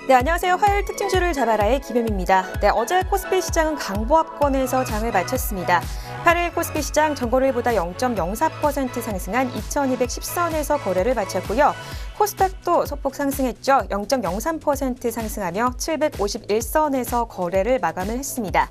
네, 안녕하세요. 화요일 특징주를 잡아라의 김혜미입니다. 네, 어제 코스피 시장은 강보합권에서 장을 마쳤습니다. 8일 코스피 시장 전거래일보다 0.04% 상승한 2210선에서 거래를 마쳤고요. 코스닥도 소폭 상승했죠. 0.03% 상승하며 751선에서 거래를 마감을 했습니다.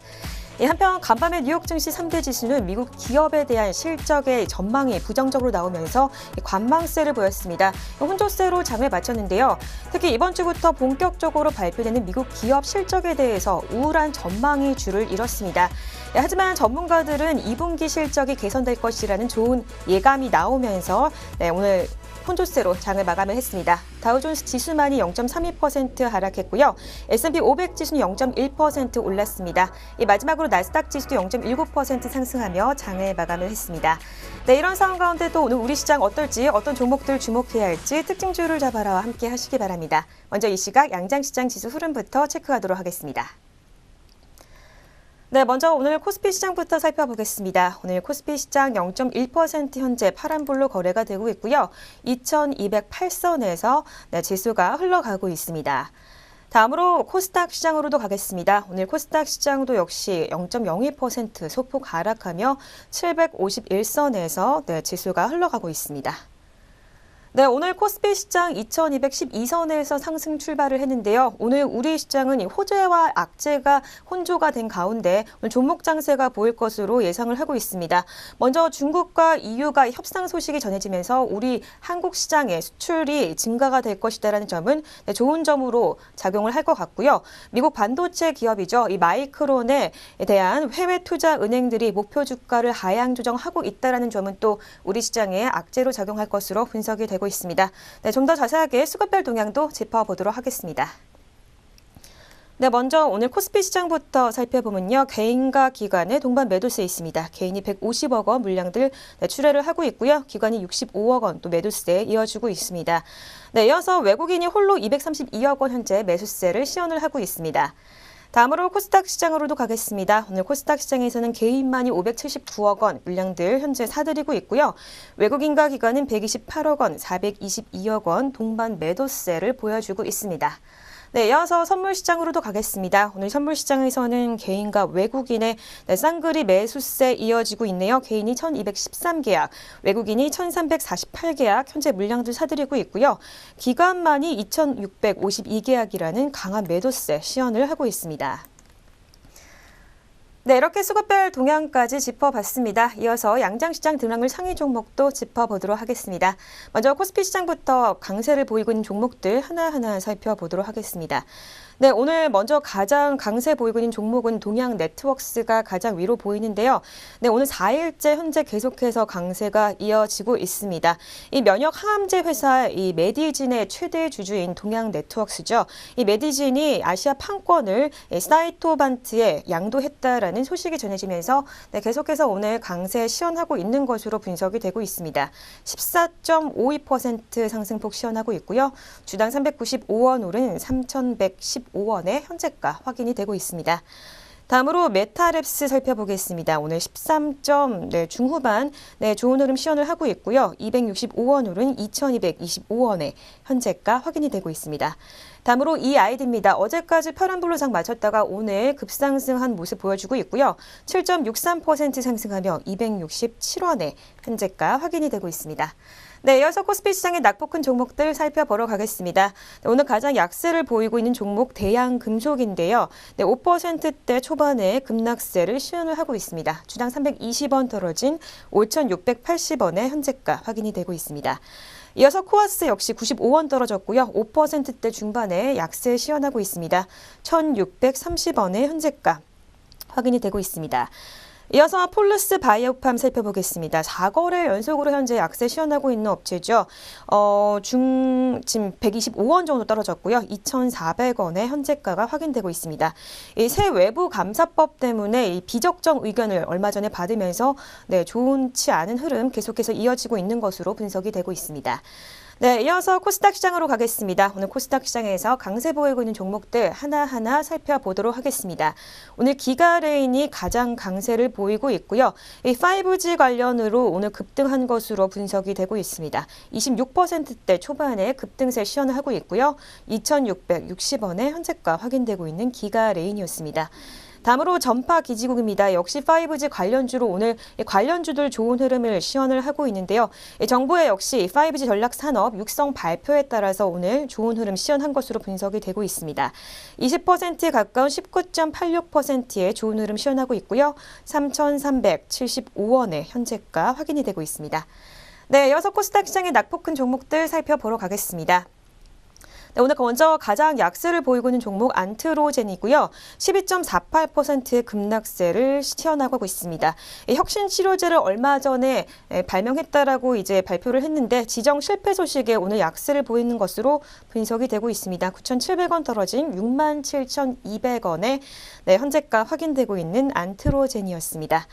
한편 간밤에 뉴욕 증시 3대 지수는 미국 기업에 대한 실적의 전망이 부정적으로 나오면서 관망세를 보였습니다. 혼조세로 장을 마쳤는데요. 특히 이번 주부터 본격적으로 발표되는 미국 기업 실적에 대해서 우울한 전망이 주를 이뤘습니다. 하지만 전문가들은 2분기 실적이 개선될 것이라는 좋은 예감이 나오면서 오늘 혼조세로 장을 마감을 했습니다. 다우존스 지수만이 0.32% 하락했고요. S&P 500 지수는 0.1% 올랐습니다. 마지막으로 나스닥 지수도 0.19% 상승하며 장을 마감을 했습니다. 네, 이런 상황 가운데도 오늘 우리 시장 어떨지, 어떤 종목들 주목해야 할지 특징주를 잡아라와 함께 하시기 바랍니다. 먼저 이 시각 양장시장 지수 흐름부터 체크하도록 하겠습니다. 네, 먼저 오늘 코스피 시장부터 살펴보겠습니다. 오늘 코스피 시장 0.1% 현재 파란불로 거래가 되고 있고요. 2208선에서 지수가 흘러가고 있습니다. 다음으로 코스닥 시장으로도 가겠습니다. 오늘 코스닥 시장도 역시 0.02% 소폭 하락하며 751선에서 지수가 흘러가고 있습니다. 네, 오늘 코스피 시장 2212선에서 상승 출발을 했는데요. 오늘 우리 시장은 호재와 악재가 혼조가 된 가운데 오늘 종목 장세가 보일 것으로 예상을 하고 있습니다. 먼저 중국과 EU가 협상 소식이 전해지면서 우리 한국 시장의 수출이 증가가 될 것이다라는 점은 좋은 점으로 작용을 할 것 같고요. 미국 반도체 기업이죠. 이 마이크론에 대한 해외 투자 은행들이 목표 주가를 하향 조정하고 있다라는 점은 또 우리 시장에 악재로 작용할 것으로 분석이 되고 있습니다. 네, 좀 더 자세하게 수급별 동향도 짚어보도록 하겠습니다. 네, 먼저 오늘 코스피 시장부터 살펴보면요. 개인과 기관의 동반 매도세 있습니다. 개인이 150억 원 물량들 출회를 하고 있고요. 기관이 65억 원 또 매도세 이어주고 있습니다. 네, 이어서 외국인이 홀로 232억 원 현재 매수세를 시연을 하고 있습니다. 다음으로 코스닥 시장으로도 가겠습니다. 오늘 코스닥 시장에서는 개인만이 579억 원 물량들 현재 사들이고 있고요. 외국인과 기관은 128억 원, 422억 원 동반 매도세를 보여주고 있습니다. 네, 이어서 선물 시장으로도 가겠습니다. 오늘 선물 시장에서는 개인과 외국인의 쌍끌이 매수세 이어지고 있네요. 개인이 1213계약, 외국인이 1348계약 현재 물량들 사들이고 있고요. 기관만이 2652계약이라는 강한 매도세 시연을 하고 있습니다. 네, 이렇게 수급별 동향까지 짚어봤습니다. 이어서 양장시장 등락물 상위 종목도 짚어보도록 하겠습니다. 먼저 코스피 시장부터 강세를 보이고 있는 종목들 하나하나 살펴보도록 하겠습니다. 네, 오늘 먼저 가장 강세 보이고 있는 종목은 동양 네트워크스가 가장 위로 보이는데요. 네, 오늘 4일째 현재 계속해서 강세가 이어지고 있습니다. 이 면역 항암제 회사 이 메디진의 최대 주주인 동양 네트워크스죠. 이 메디진이 아시아 판권을 사이토반트에 양도했다라는 소식이 전해지면서 계속해서 오늘 강세 시연하고 있는 것으로 분석이 되고 있습니다. 14.52% 상승폭 시연하고 있고요. 주당 395원 오른 3,115원의 현재가 확인이 되고 있습니다. 다음으로 메타랩스 살펴보겠습니다. 오늘 13점 중후반 좋은 흐름 시연을 하고 있고요. 265원 오른 2,225원의 현재가 확인이 되고 있습니다. 다음으로 이아이디입니다. 어제까지 파란불로 장 마쳤다가 오늘 급상승한 모습 보여주고 있고요. 7.63% 상승하며 267원의 현재가 확인이 되고 있습니다. 네, 이어서 코스피 시장의 낙폭 큰 종목들 살펴보러 가겠습니다. 네, 오늘 가장 약세를 보이고 있는 종목 대양금속인데요. 네, 5%대 초반에 급락세를 시연을 하고 있습니다. 주당 320원 떨어진 5,680원의 현재가 확인이 되고 있습니다. 이어서 코아스 역시 95원 떨어졌고요. 5%대 중반에 약세 시연하고 있습니다. 1,630원의 현재가 확인이 되고 있습니다. 이어서 폴루스 바이오팜 살펴보겠습니다. 4거래 연속으로 현재 약세 시연하고 있는 업체죠. 지금 125원 정도 떨어졌고요. 2,400원의 현재가가 확인되고 있습니다. 이 새 외부 감사법 때문에 이 비적정 의견을 얼마 전에 받으면서 좋지 않은 흐름 계속해서 이어지고 있는 것으로 분석이 되고 있습니다. 네, 이어서 코스닥 시장으로 가겠습니다. 오늘 코스닥 시장에서 강세 보이고 있는 종목들 하나하나 살펴보도록 하겠습니다. 오늘 기가레인이 가장 강세를 보이고 있고요. 이 5G 관련으로 오늘 급등한 것으로 분석이 되고 있습니다. 26%대 초반에 급등세 시연을 하고 있고요. 2,660원의 현재가 확인되고 있는 기가레인이었습니다. 다음으로 전파기지국입니다. 역시 5G 관련주로 오늘 관련주들 좋은 흐름을 시연을 하고 있는데요. 정부의 역시 5G 전략산업 육성 발표에 따라서 오늘 좋은 흐름 시연한 것으로 분석이 되고 있습니다. 20% 가까운 19.86%의 좋은 흐름 시연하고 있고요. 3,375원의 현재가 확인이 되고 있습니다. 네, 이어서 코스닥 시장의 낙폭 큰 종목들 살펴보러 가겠습니다. 네, 오늘 먼저 가장 약세를 보이고 있는 종목 안트로젠이고요. 12.48%의 급락세를 시현하고 있습니다. 혁신 치료제를 얼마 전에 발명했다라고 이제 발표를 했는데 지정 실패 소식에 오늘 약세를 보이는 것으로 분석이 되고 있습니다. 9,700원 떨어진 67,200원에 현재가 확인되고 있는 안트로젠이었습니다.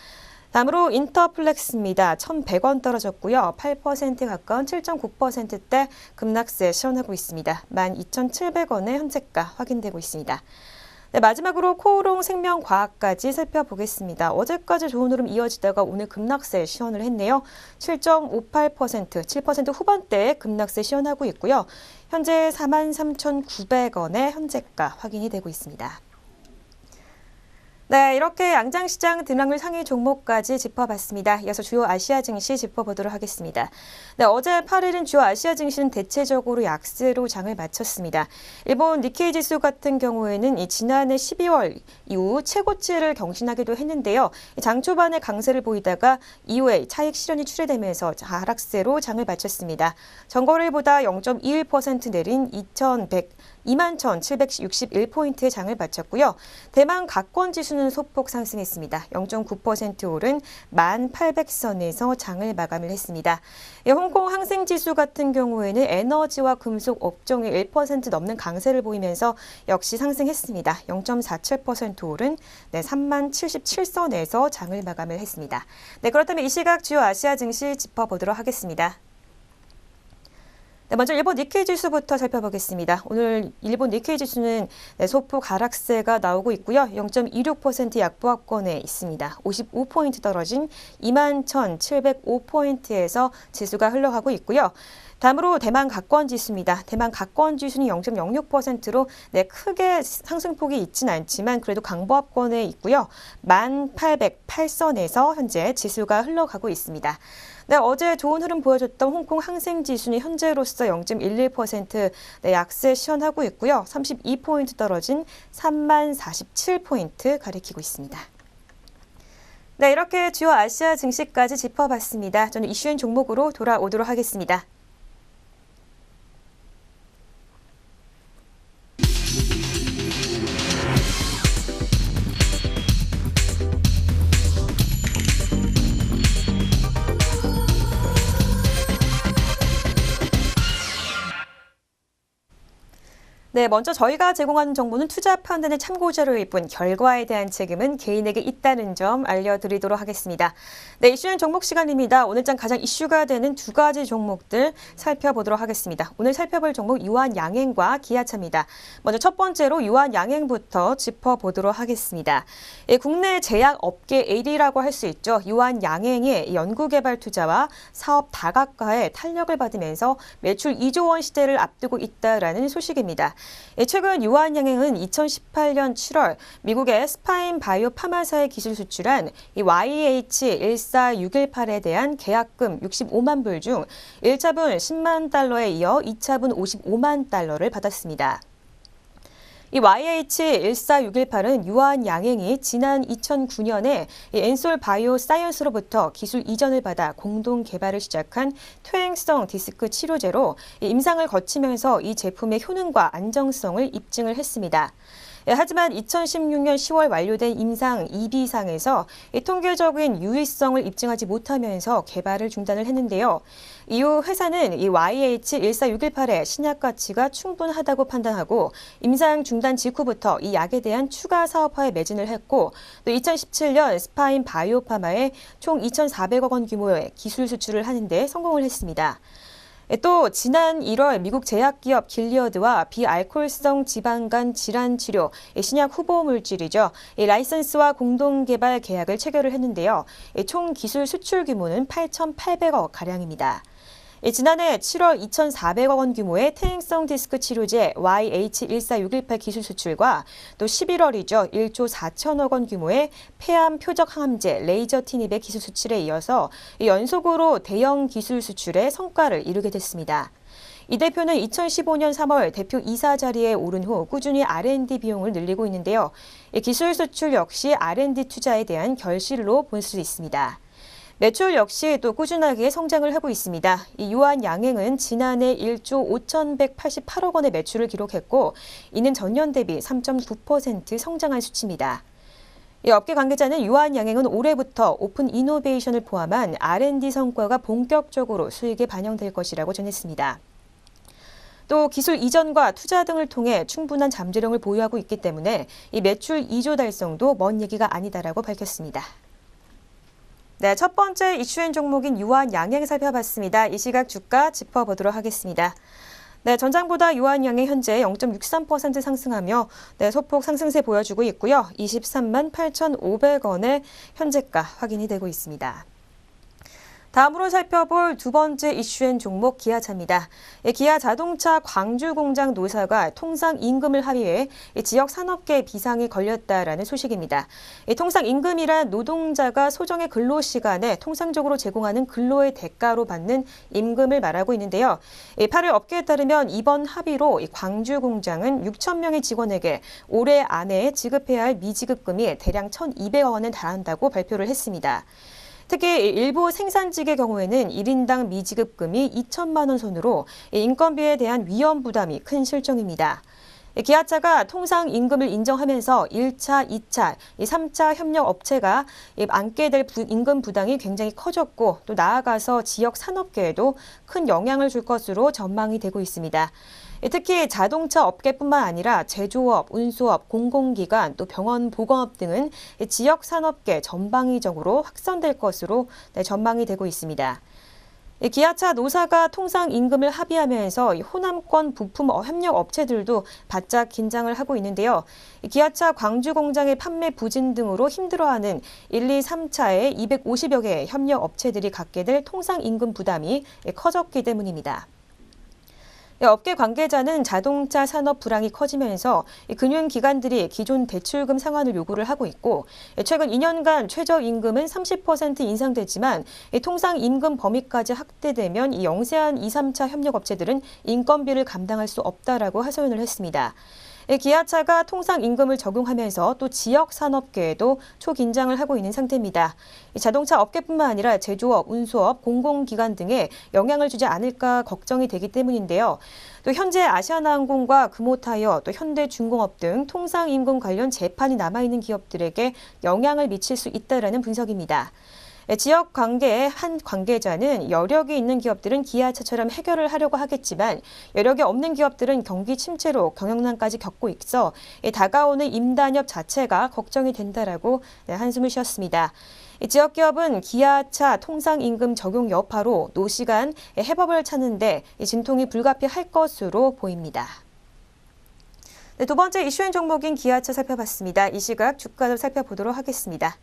다음으로 인터플렉스입니다. 1,100원 떨어졌고요. 8% 가까운 7.9%대 급락세 시현하고 있습니다. 12,700원의 현재가 확인되고 있습니다. 네, 마지막으로 코오롱 생명과학까지 살펴보겠습니다. 어제까지 좋은 흐름 이어지다가 오늘 급락세 시현을 했네요. 7.58%, 7% 후반대에 급락세 시현하고 있고요. 현재 43,900원의 현재가 확인이 되고 있습니다. 네, 이렇게 양장시장 등락률 상위 종목까지 짚어봤습니다. 이어서 주요 아시아 증시 짚어보도록 하겠습니다. 네, 어제 8일은 주요 아시아 증시는 대체적으로 약세로 장을 마쳤습니다. 일본 니케이 지수 같은 경우에는 지난해 12월 이후 최고치를 경신하기도 했는데요. 장 초반에 강세를 보이다가 이후에 차익 실현이 출회되면서 하락세로 장을 마쳤습니다. 전거래일보다 0.21% 내린 21,761포인트의 장을 마쳤고요. 대만 각권 지수는 소폭 상승했습니다. 0.9% 오른 1,800선에서 장을 마감을 했습니다. 홍콩 항생지수 같은 경우에는 에너지와 금속 업종이 1% 넘는 강세를 보이면서 역시 상승했습니다. 0.47% 오른 30,077선에서 장을 마감을 했습니다. 네, 그렇다면 이 시각 주요 아시아 증시 짚어보도록 하겠습니다. 네, 먼저 일본 니케이 지수부터 살펴보겠습니다. 오늘 일본 니케이 지수는 소폭 하락세가 나오고 있고요. 0.26% 약보합권에 있습니다. 55포인트 떨어진 21,705포인트에서 지수가 흘러가고 있고요. 다음으로 대만 각권 지수입니다. 대만 각권 지수는 0.06%로 크게 상승폭이 있진 않지만 그래도 강보합권에 있고요. 1,808선에서 현재 지수가 흘러가고 있습니다. 네, 어제 좋은 흐름 보여줬던 홍콩 항생지수는 현재로서 0.11% 약세 시현하고 있고요. 32포인트 떨어진 30,047포인트 가리키고 있습니다. 네, 이렇게 주요 아시아 증시까지 짚어봤습니다. 저는 이슈인 종목으로 돌아오도록 하겠습니다. 네, 먼저 저희가 제공하는 정보는 투자 판단의 참고 자료일 뿐 결과에 대한 책임은 개인에게 있다는 점 알려드리도록 하겠습니다. 네, 이슈는 종목 시간입니다. 오늘장 가장 이슈가 되는 두 가지 종목들 살펴보도록 하겠습니다. 오늘 살펴볼 종목 유한양행과 기아차입니다. 먼저 첫 번째로 유한양행부터 짚어보도록 하겠습니다. 국내 제약업계 1위라고 할 수 있죠. 유한양행의 연구개발 투자와 사업 다각화에 탄력을 받으면서 매출 2조 원 시대를 앞두고 있다라는 소식입니다. 최근 유한양행은 2018년 7월 미국의 스파인 바이오 파마사에 기술 수출한 YH14618에 대한 계약금 65만 불 중 1차분 10만 달러에 이어 2차분 55만 달러를 받았습니다. 이 YH14618은 유한양행이 지난 2009년에 엔솔 바이오 사이언스로부터 기술 이전을 받아 공동 개발을 시작한 퇴행성 디스크 치료제로 임상을 거치면서 이 제품의 효능과 안정성을 입증을 했습니다. 하지만 2016년 10월 완료된 임상 2B상에서 통계적인 유의성을 입증하지 못하면서 개발을 중단을 했는데요. 이후 회사는 이 YH14618의 신약 가치가 충분하다고 판단하고 임상 중단 직후부터 이 약에 대한 추가 사업화에 매진을 했고 또 2017년 스파인 바이오파마에 총 2,400억 원 규모의 기술 수출을 하는 데 성공을 했습니다. 또 지난 1월 미국 제약기업 길리어드와 비알코올성 지방간 질환 치료 신약 후보 물질이죠. 라이선스와 공동개발 계약을 체결을 했는데요. 총 기술 수출 규모는 8,800억 가량입니다. 지난해 7월 2,400억 원 규모의 퇴행성 디스크 치료제 YH14618 기술 수출과 또 11월이죠. 1조 4천억 원 규모의 폐암 표적 항암제 레이저티닙의 기술 수출에 이어서 연속으로 대형 기술 수출에 성과를 이루게 됐습니다. 이 대표는 2015년 3월 대표 이사 자리에 오른 후 꾸준히 R&D 비용을 늘리고 있는데요. 기술 수출 역시 R&D 투자에 대한 결실로 볼 수 있습니다. 매출 역시 또 꾸준하게 성장을 하고 있습니다. 이 유한 양행은 지난해 1조 5,188억 원의 매출을 기록했고 이는 전년 대비 3.9% 성장한 수치입니다. 이 업계 관계자는 유한 양행은 올해부터 오픈 이노베이션을 포함한 R&D 성과가 본격적으로 수익에 반영될 것이라고 전했습니다. 또 기술 이전과 투자 등을 통해 충분한 잠재력을 보유하고 있기 때문에 이 매출 2조 달성도 먼 얘기가 아니다라고 밝혔습니다. 네, 첫 번째 이슈엔 종목인 유한 양행 살펴봤습니다. 이 시각 주가 짚어보도록 하겠습니다. 네, 전장보다 유한 양행 현재 0.63% 상승하며 소폭 상승세 보여주고 있고요. 23만 8,500원의 현재가 확인이 되고 있습니다. 다음으로 살펴볼 두 번째 이슈엔 종목 기아차입니다. 기아 자동차 광주 공장 노사가 통상 임금을 합의해 지역 산업계 비상이 걸렸다라는 소식입니다. 통상 임금이란 노동자가 소정의 근로 시간에 통상적으로 제공하는 근로의 대가로 받는 임금을 말하고 있는데요. 8일 업계에 따르면 이번 합의로 광주 공장은 6천 명의 직원에게 올해 안에 지급해야 할 미지급금이 대략 1,200억 원에 달한다고 발표를 했습니다. 특히 일부 생산직의 경우에는 1인당 미지급금이 2천만 원 선으로 인건비에 대한 위험 부담이 큰 실정입니다. 기아차가 통상 임금을 인정하면서 1차, 2차, 3차 협력 업체가 안게 될 임금 부담이 굉장히 커졌고 또 나아가서 지역 산업계에도 큰 영향을 줄 것으로 전망이 되고 있습니다. 특히 자동차 업계뿐만 아니라 제조업, 운수업, 공공기관, 또 병원, 보건업 등은 지역 산업계 전방위적으로 확산될 것으로 전망이 되고 있습니다. 기아차 노사가 통상 임금을 합의하면서 호남권 부품 협력 업체들도 바짝 긴장을 하고 있는데요. 기아차 광주 공장의 판매 부진 등으로 힘들어하는 1, 2, 3차의 250여 개의 협력 업체들이 갖게 될 통상 임금 부담이 커졌기 때문입니다. 업계 관계자는 자동차 산업 불황이 커지면서 금융기관들이 기존 대출금 상환을 요구를 하고 있고 최근 2년간 최저임금은 30% 인상됐지만 통상 임금 범위까지 확대되면 이 영세한 2, 3차 협력업체들은 인건비를 감당할 수 없다라고 하소연을 했습니다. 기아차가 통상 임금을 적용하면서 또 지역 산업계에도 초긴장을 하고 있는 상태입니다. 자동차 업계뿐만 아니라 제조업, 운수업, 공공기관 등에 영향을 주지 않을까 걱정이 되기 때문인데요. 또 현재 아시아나항공과 금호타이어, 또 현대중공업 등 통상 임금 관련 재판이 남아있는 기업들에게 영향을 미칠 수 있다라는 분석입니다. 지역 관계의 한 관계자는 여력이 있는 기업들은 기아차처럼 해결을 하려고 하겠지만 여력이 없는 기업들은 경기 침체로 경영난까지 겪고 있어 다가오는 임단협 자체가 걱정이 된다라고 한숨을 쉬었습니다. 지역 기업은 기아차 통상 임금 적용 여파로 노시간 해법을 찾는데 진통이 불가피할 것으로 보입니다. 두 번째 이슈엔 종목인 기아차 살펴봤습니다. 이 시각 주가도 살펴보도록 하겠습니다.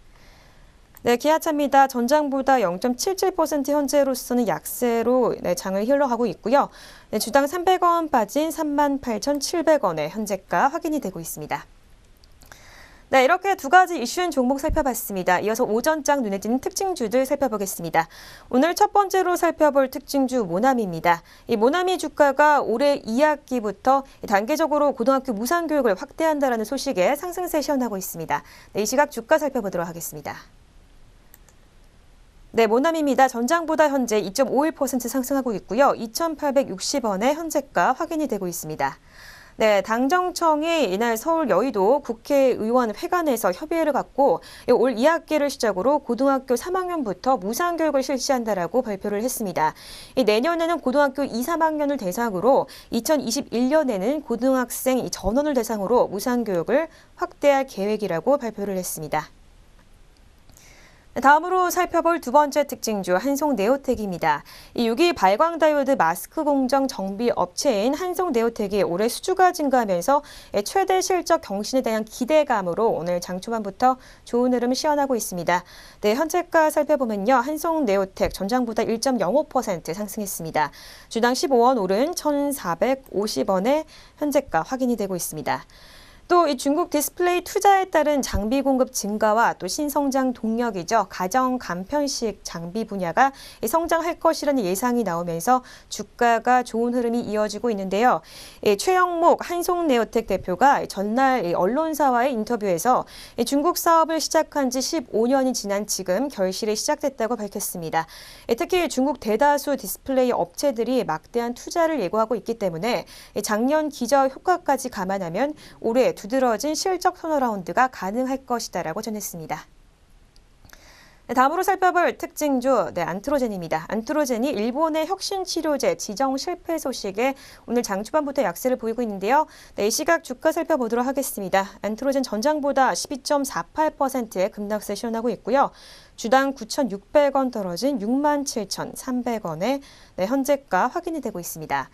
네, 기아차입니다. 전장보다 0.77% 현재로서는 약세로 장을 흘러가고 있고요. 주당 300원 빠진 38,700원의 현재가 확인이 되고 있습니다. 네, 이렇게 두 가지 이슈엔 종목 살펴봤습니다. 이어서 오전장 눈에 띄는 특징주들 살펴보겠습니다. 오늘 첫 번째로 살펴볼 특징주 모나미입니다. 이 모나미 주가가 올해 2학기부터 단계적으로 고등학교 무상교육을 확대한다는 소식에 상승세 시현하고 있습니다. 네, 이 시각 주가 살펴보도록 하겠습니다. 네, 모나미입니다. 전장보다 현재 2.51% 상승하고 있고요. 2,860원의 현재가 확인이 되고 있습니다. 네, 당정청이 이날 서울 여의도 국회의원 회관에서 협의회를 갖고 올 2학기를 시작으로 고등학교 3학년부터 무상교육을 실시한다라고 발표를 했습니다. 내년에는 고등학교 2, 3학년을 대상으로 2021년에는 고등학생 전원을 대상으로 무상교육을 확대할 계획이라고 발표를 했습니다. 다음으로 살펴볼 두 번째 특징주 한송네오텍입니다. 이 6기 발광다이오드 마스크 공정 정비 업체인 한송네오텍이 올해 수주가 증가하면서 최대 실적 경신에 대한 기대감으로 오늘 장 초반부터 좋은 흐름 시현하고 있습니다. 네, 현재가 살펴보면요. 한송네오텍 전장보다 1.05% 상승했습니다. 주당 15원 오른 1,450원에 현재가 확인이 되고 있습니다. 또 이 중국 디스플레이 투자에 따른 장비 공급 증가와 또 신성장 동력이죠. 가정 간편식 장비 분야가 성장할 것이라는 예상이 나오면서 주가가 좋은 흐름이 이어지고 있는데요. 최영목 한송네오텍 대표가 전날 언론사와의 인터뷰에서 중국 사업을 시작한 지 15년이 지난 지금 결실이 시작됐다고 밝혔습니다. 특히 중국 대다수 디스플레이 업체들이 막대한 투자를 예고하고 있기 때문에 작년 기저 효과까지 감안하면 올해 두드러진 실적 턴어라운드가 가능할 것이다라고 전했습니다. 다음으로 살펴볼 특징주 안트로젠입니다. 안트로젠이 일본의 혁신 치료제 지정 실패 소식에 오늘 장 초반부터 약세를 보이고 있는데요. 이 시각 주가 살펴보도록 하겠습니다. 안트로젠 전장보다 12.48%의 급락세 실현하고 있고요. 주당 9,600원 떨어진 67,300원에 현재가 확인이 되고 있습니다.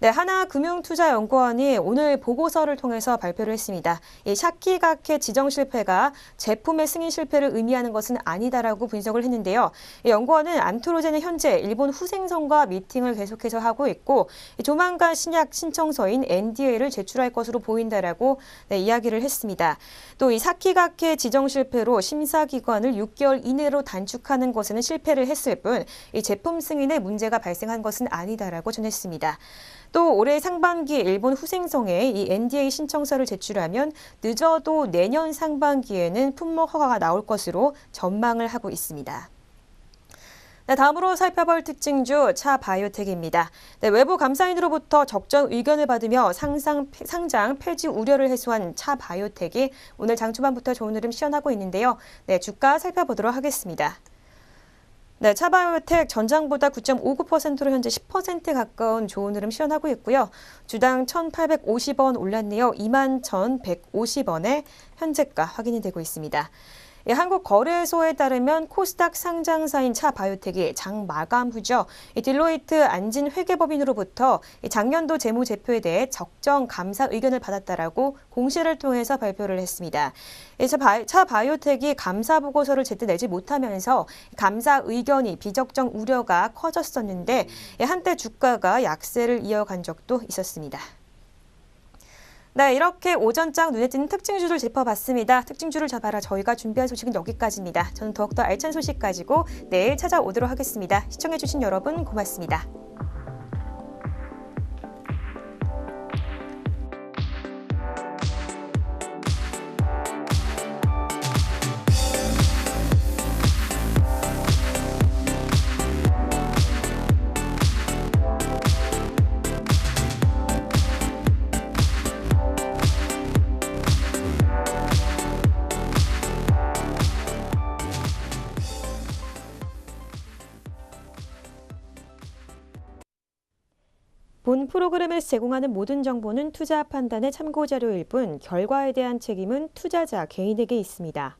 네, 하나금융투자연구원이 오늘 보고서를 통해서 발표를 했습니다. 이 샤키가케 지정 실패가 제품의 승인 실패를 의미하는 것은 아니다라고 분석을 했는데요. 이 연구원은 안트로젠은 현재 일본 후생성과 미팅을 계속해서 하고 있고 조만간 신약 신청서인 NDA를 제출할 것으로 보인다라고 이야기를 했습니다. 또 이 샤키가케 지정 실패로 심사기간을 6개월 이내로 단축하는 것에는 실패를 했을 뿐 이 제품 승인에 문제가 발생한 것은 아니다라고 전했습니다. 또 올해 상반기 일본 후생성에 이 NDA 신청서를 제출하면 늦어도 내년 상반기에는 품목 허가가 나올 것으로 전망을 하고 있습니다. 네, 다음으로 살펴볼 특징주 차바이오텍입니다. 네, 외부 감사인으로부터 적정 의견을 받으며 상장 폐지 우려를 해소한 차바이오텍이 오늘 장 초반부터 좋은 흐름 시현하고 있는데요. 네, 주가 살펴보도록 하겠습니다. 네, 차바이오텍 전장보다 9.59%로 현재 10% 가까운 좋은 흐름 시현하고 있고요. 주당 1,850원 올랐네요. 21,150원에 현재가 확인이 되고 있습니다. 한국거래소에 따르면 코스닥 상장사인 차바이오텍이 장 마감 후죠. 딜로이트 안진 회계법인으로부터 작년도 재무제표에 대해 적정 감사 의견을 받았다라고 공시를 통해서 발표를 했습니다. 차바이오텍이 감사 보고서를 제때 내지 못하면서 감사 의견이 비적정 우려가 커졌었는데 한때 주가가 약세를 이어간 적도 있었습니다. 네, 이렇게 오전장 눈에 띄는 특징주를 짚어봤습니다. 특징주를 잡아라 저희가 준비한 소식은 여기까지입니다. 저는 더욱더 알찬 소식 가지고 내일 찾아오도록 하겠습니다. 시청해주신 여러분 고맙습니다. 본 프로그램에서 제공하는 모든 정보는 투자 판단의 참고 자료일 뿐 결과에 대한 책임은 투자자 개인에게 있습니다.